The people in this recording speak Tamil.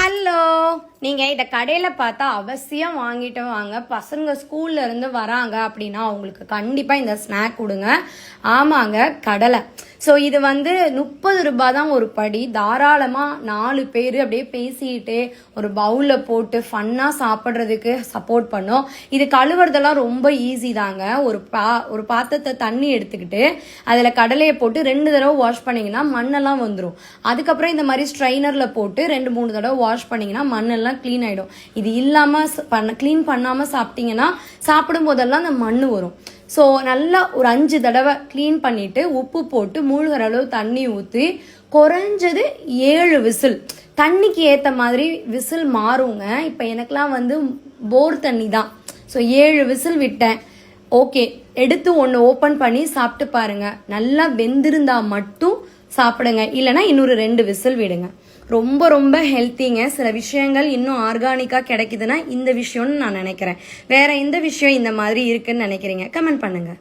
ஹலோ, நீங்க இத கடையில பார்த்தா அவசியம் வாங்கிட்டு வாங்க. பசங்க ஸ்கூல்ல இருந்து வராங்க அப்படின்னா அவங்களுக்கு கண்டிப்பா இந்த ஸ்நாக் கொடுங்க. ஆமாங்க, கடலை. ஸோ இது 30 ரூபாய் தான் ஒரு படி. தாராளமா 4 பேர் அப்படியே பேசிட்டு ஒரு பவுல்ல போட்டு ஃபன்னா சாப்பிட்றதுக்கு சப்போர்ட் பண்ணும். இது கழுவுறதெல்லாம் ரொம்ப ஈஸி தாங்க. ஒரு பாத்திரத்தை தண்ணி எடுத்துக்கிட்டு அதில் கடலையை போட்டு 2 தடவை வாஷ் பண்ணிங்கன்னா மண்ணெல்லாம் வந்துடும். அதுக்கப்புறம் இந்த மாதிரி ஸ்ட்ரைனரில் போட்டு 2-3 தடவை வாஷ் பண்ணிங்கன்னா மண்ணெல்லாம் க்ளீன் ஆகிடும். இது இல்லாமல் க்ளீன் பண்ணாமல் சாப்பிட்டீங்கன்னா சாப்பிடும் போதெல்லாம் அந்த மண் வரும். ஸோ நல்லா ஒரு 5 தடவை க்ளீன் பண்ணிவிட்டு உப்பு போட்டு மூழ்கிற அளவு தண்ணி ஊற்றி குறைஞ்சது 7 விசில், தண்ணிக்கு ஏற்ற மாதிரி விசில் மாறுங்க. இப்போ எனக்கெலாம் போர் தண்ணி தான். ஸோ 7 விசில் விட்டேன். ஓகே, எடுத்து ஒன்று ஓப்பன் பண்ணி சாப்பிட்டு பாருங்க. நல்லா வெந்திருந்தா மட்டும் சாப்பிடுங்க, இல்லைனா இன்னொரு 2 விசில் விடுங்க. ரொம்ப ரொம்ப ஹெல்த்திங்க. சில விஷயங்கள் இன்னும் ஆர்கானிக்காக கிடைக்குதுன்னா இந்த விஷயம்னு நான் நினைக்கிறேன். வேற எந்த விஷயம் இந்த மாதிரி இருக்குன்னு நினைக்கிறீங்க? கமெண்ட் பண்ணுங்க.